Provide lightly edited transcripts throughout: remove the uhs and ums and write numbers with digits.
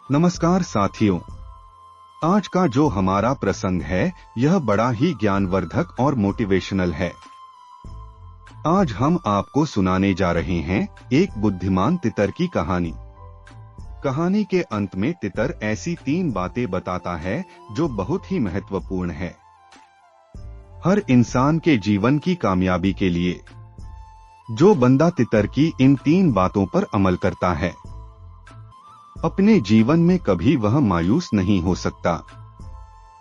नमस्कार साथियों, आज का जो हमारा प्रसंग है यह बड़ा ही ज्ञानवर्धक और मोटिवेशनल है। आज हम आपको सुनाने जा रहे हैं एक बुद्धिमान तितर की कहानी। कहानी के अंत में तितर ऐसी 3 बातें बताता है जो बहुत ही महत्वपूर्ण है हर इंसान के जीवन की कामयाबी के लिए। जो बंदा तितर की इन 3 बातों पर अमल करता है अपने जीवन में कभी वह मायूस नहीं हो सकता,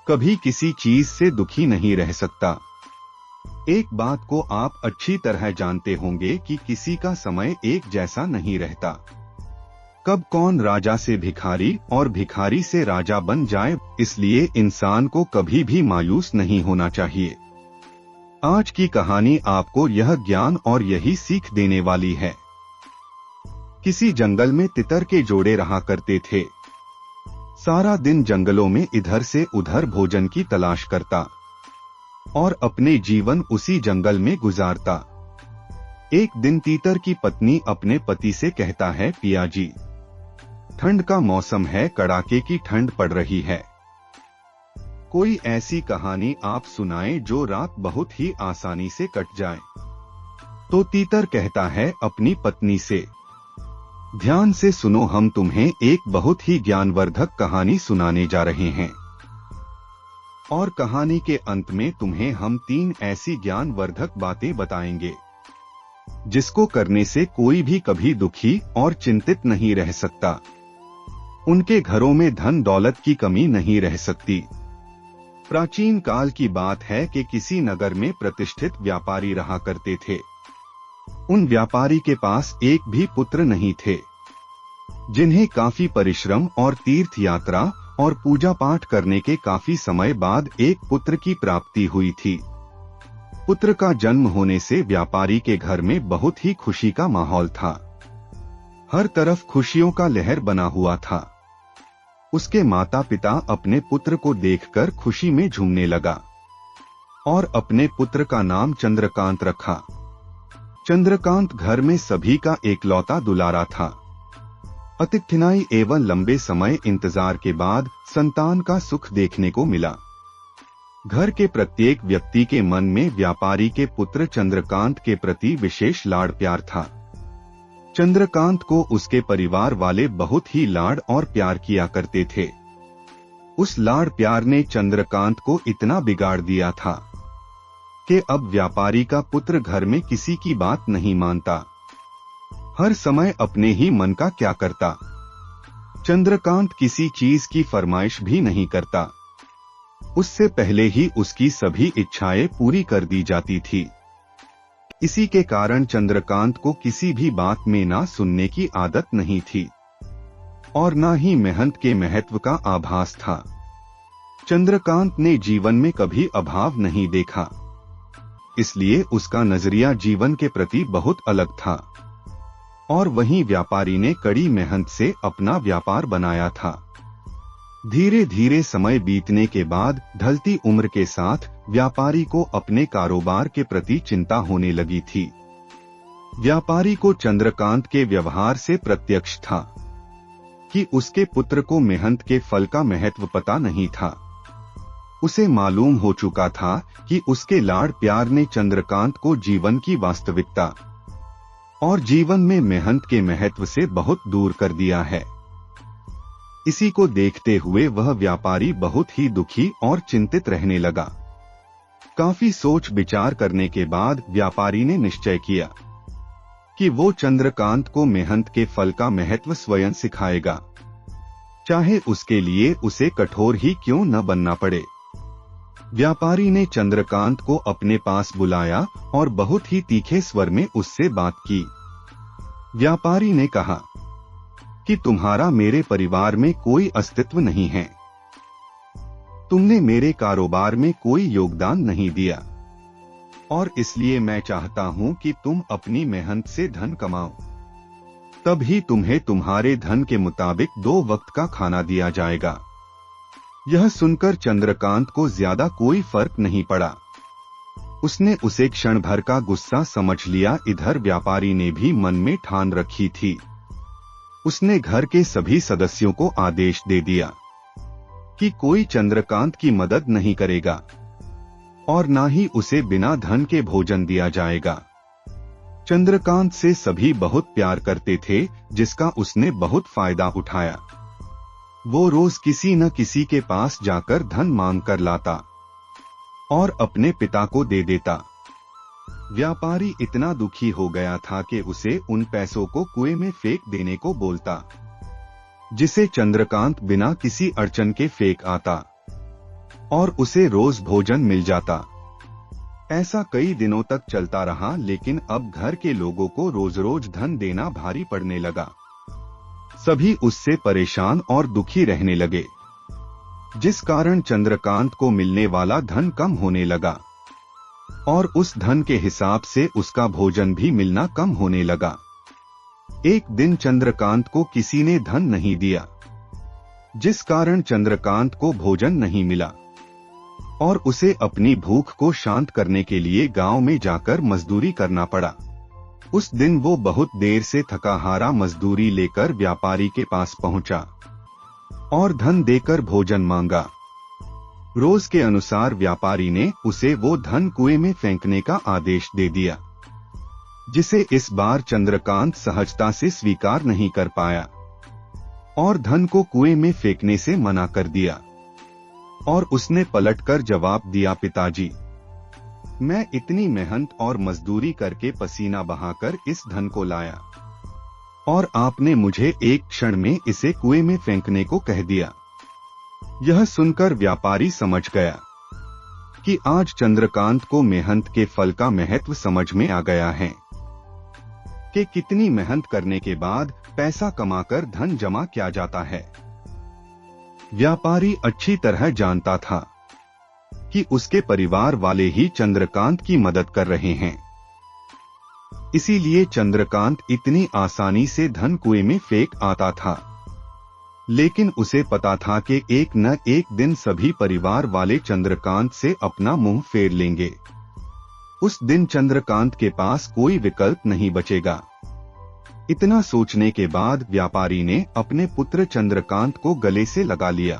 कभी किसी चीज से दुखी नहीं रह सकता। एक बात को आप अच्छी तरह जानते होंगे कि किसी का समय एक जैसा नहीं रहता। कब कौन राजा से भिखारी और भिखारी से राजा बन जाए, इसलिए इंसान को कभी भी मायूस नहीं होना चाहिए। आज की कहानी आपको यह ज्ञान और यही सीख देने वाली है। किसी जंगल में तितर के जोड़े रहा करते थे। सारा दिन जंगलों में इधर से उधर भोजन की तलाश करता और अपने जीवन उसी जंगल में गुजारता। एक दिन तीतर की पत्नी अपने पति से कहता है, पिया जी, ठंड का मौसम है, कड़ाके की ठंड पड़ रही है। कोई ऐसी कहानी आप सुनाएं जो रात बहुत ही आसानी से कट जाए। तो तीतर कहता है अपनी पत्नी से, ध्यान से सुनो, हम तुम्हें एक बहुत ही ज्ञानवर्धक कहानी सुनाने जा रहे हैं और कहानी के अंत में तुम्हें हम 3 ऐसी ज्ञानवर्धक बातें बताएंगे जिसको करने से कोई भी कभी दुखी और चिंतित नहीं रह सकता। उनके घरों में धन दौलत की कमी नहीं रह सकती। प्राचीन काल की बात है कि किसी नगर में प्रतिष्ठित व्यापारी रहा करते थे। उन व्यापारी के पास एक भी पुत्र नहीं थे, जिन्हें काफी परिश्रम और तीर्थ यात्रा और पूजा पाठ करने के काफी समय बाद एक पुत्र की प्राप्ति हुई थी। पुत्र का जन्म होने से व्यापारी के घर में बहुत ही खुशी का माहौल था। हर तरफ खुशियों का लहर बना हुआ था। उसके माता पिता अपने पुत्र को देखकर खुशी में झूमने लगा और अपने पुत्र का नाम चंद्रकांत रखा। चंद्रकांत घर में सभी का एकलौता दुलारा था। अति कठिनाई एवं लंबे समय इंतजार के बाद संतान का सुख देखने को मिला। घर के प्रत्येक व्यक्ति के मन में व्यापारी के पुत्र चंद्रकांत के प्रति विशेष लाड़ प्यार था। चंद्रकांत को उसके परिवार वाले बहुत ही लाड़ और प्यार किया करते थे। उस लाड़ प्यार ने चंद्रकांत को इतना बिगाड़ दिया था कि अब व्यापारी का पुत्र घर में किसी की बात नहीं मानता, हर समय अपने ही मन का क्या करता। चंद्रकांत किसी चीज की फरमाइश भी नहीं करता, उससे पहले ही उसकी सभी इच्छाएं पूरी कर दी जाती थी। इसी के कारण चंद्रकांत को किसी भी बात में ना सुनने की आदत नहीं थी और ना ही मेहनत के महत्व का आभास था। चंद्रकांत ने जीवन में कभी अभाव नहीं देखा, इसलिए उसका नजरिया जीवन के प्रति बहुत अलग था। और वहीं व्यापारी ने कड़ी मेहनत से अपना व्यापार बनाया था। धीरे धीरे समय बीतने के बाद ढलती उम्र के साथ व्यापारी को अपने कारोबार के प्रति चिंता होने लगी थी। व्यापारी को चंद्रकांत के व्यवहार से प्रत्यक्ष था कि उसके पुत्र को मेहनत के फल का महत्व पता नहीं था। उसे मालूम हो चुका था कि उसके लाड़ प्यार ने चंद्रकांत को जीवन की वास्तविकता और जीवन में मेहनत के महत्व से बहुत दूर कर दिया है। इसी को देखते हुए वह व्यापारी बहुत ही दुखी और चिंतित रहने लगा। काफी सोच विचार करने के बाद व्यापारी ने निश्चय किया कि वो चंद्रकांत को मेहनत के फल का महत्व स्वयं सिखाएगा, चाहे उसके लिए उसे कठोर ही क्यों न बनना पड़े। व्यापारी ने चंद्रकांत को अपने पास बुलाया और बहुत ही तीखे स्वर में उससे बात की। व्यापारी ने कहा कि तुम्हारा मेरे परिवार में कोई अस्तित्व नहीं है, तुमने मेरे कारोबार में कोई योगदान नहीं दिया और इसलिए मैं चाहता हूं कि तुम अपनी मेहनत से धन कमाओ, तभी तुम्हें तुम्हारे धन के मुताबिक 2 वक्त का खाना दिया जाएगा। यह सुनकर चंद्रकांत को ज्यादा कोई फर्क नहीं पड़ा। उसने उसे क्षण भर का गुस्सा समझ लिया। इधर व्यापारी ने भी मन में ठान रखी थी उसने घर के सभी सदस्यों को आदेश दे दिया कि कोई चंद्रकांत की मदद नहीं करेगा और ना ही उसे बिना धन के भोजन दिया जाएगा। चंद्रकांत से सभी बहुत प्यार करते थे, जिसका उसने बहुत फायदा उठाया। वो रोज किसी न किसी के पास जाकर धन मांग कर लाता और अपने पिता को दे देता। व्यापारी इतना दुखी हो गया था कि उसे उन पैसों को कुएं में फेंक देने को बोलता, जिसे चंद्रकांत बिना किसी अड़चन के फेंक आता और उसे रोज भोजन मिल जाता। ऐसा कई दिनों तक चलता रहा, लेकिन अब घर के लोगों को रोज रोज धन देना भारी पड़ने लगा। सभी उससे परेशान और दुखी रहने लगे, जिस कारण चंद्रकांत को मिलने वाला धन कम होने लगा और उस धन के हिसाब से उसका भोजन भी मिलना कम होने लगा। एक दिन चंद्रकांत को किसी ने धन नहीं दिया, जिस कारण चंद्रकांत को भोजन नहीं मिला और उसे अपनी भूख को शांत करने के लिए गांव में जाकर मजदूरी करना पड़ा। उस दिन वो बहुत देर से थका हारा मजदूरी लेकर व्यापारी के पास पहुंचा और धन देकर भोजन मांगा। रोज के अनुसार व्यापारी ने उसे वो धन कुएं में फेंकने का आदेश दे दिया, जिसे इस बार चंद्रकांत सहजता से स्वीकार नहीं कर पाया और धन को कुएं में फेंकने से मना कर दिया। और उसने पलटकर जवाब दिया, पिताजी, मैं इतनी मेहनत और मजदूरी करके पसीना बहाकर इस धन को लाया और आपने मुझे एक क्षण में इसे कुएं में फेंकने को कह दिया। यह सुनकर व्यापारी समझ गया कि आज चंद्रकांत को मेहनत के फल का महत्व समझ में आ गया है कि कितनी मेहनत करने के बाद पैसा कमाकर धन जमा किया जाता है। व्यापारी अच्छी तरह जानता था कि उसके परिवार वाले ही चंद्रकांत की मदद कर रहे हैं, इसीलिए चंद्रकांत इतनी आसानी से धन कुएं में फेंक आता था। लेकिन उसे पता था कि एक न एक दिन सभी परिवार वाले चंद्रकांत से अपना मुंह फेर लेंगे। उस दिन चंद्रकांत के पास कोई विकल्प नहीं बचेगा। इतना सोचने के बाद व्यापारी ने अपने पुत्र चंद्रकांत को गले से लगा लिया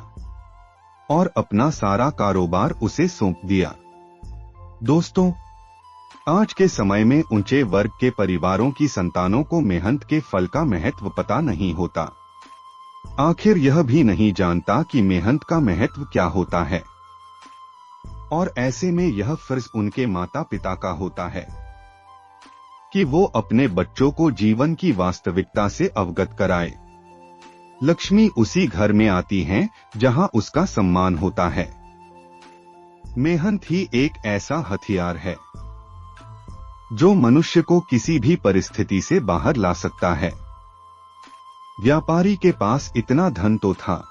और अपना सारा कारोबार उसे सौंप दिया। दोस्तों, आज के समय में ऊंचे वर्ग के परिवारों की संतानों को मेहनत के फल का महत्व पता नहीं होता। आखिर यह भी नहीं जानता कि मेहनत का महत्व क्या होता है और ऐसे में यह फर्ज उनके माता पिता का होता है कि वो अपने बच्चों को जीवन की वास्तविकता से अवगत कराए। लक्ष्मी उसी घर में आती हैं जहां उसका सम्मान होता है। मेहनत ही एक ऐसा हथियार है जो मनुष्य को किसी भी परिस्थिति से बाहर ला सकता है। व्यापारी के पास इतना धन तो था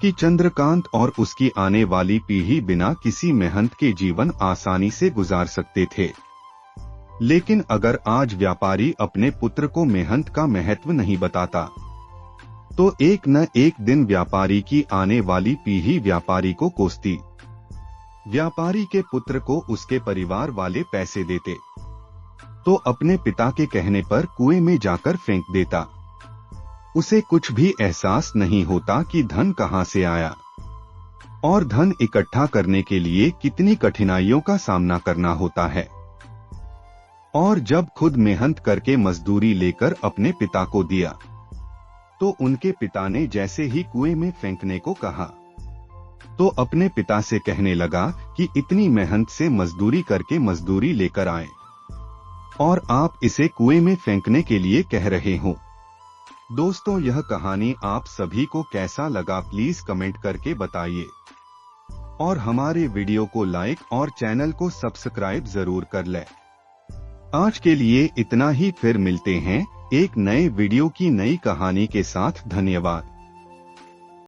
कि चंद्रकांत और उसकी आने वाली पीढ़ी बिना किसी मेहनत के जीवन आसानी से गुजार सकते थे। लेकिन अगर आज व्यापारी अपने पुत्र को मेहनत का महत्व नहीं बताता, तो एक न एक दिन व्यापारी की आने वाली पीढ़ी व्यापारी को कोसती। व्यापारी के पुत्र को उसके परिवार वाले पैसे देते तो अपने पिता के कहने पर कुएं में जाकर फेंक देता। उसे कुछ भी एहसास नहीं होता कि धन कहां से आया और धन इकट्ठा करने के लिए कितनी कठिनाइयों का सामना करना होता है। और जब खुद मेहनत करके मजदूरी लेकर अपने पिता को दिया, तो उनके पिता ने जैसे ही कुएं में फेंकने को कहा, तो अपने पिता से कहने लगा कि इतनी मेहनत से मजदूरी करके मजदूरी लेकर आए और आप इसे कुएं में फेंकने के लिए कह रहे हो। दोस्तों, यह कहानी आप सभी को कैसा लगा प्लीज कमेंट करके बताइए और हमारे वीडियो को लाइक और चैनल को सब्सक्राइब जरूर कर लें। आज के लिए इतना ही, फिर मिलते हैं एक नए वीडियो की नई कहानी के साथ। धन्यवाद।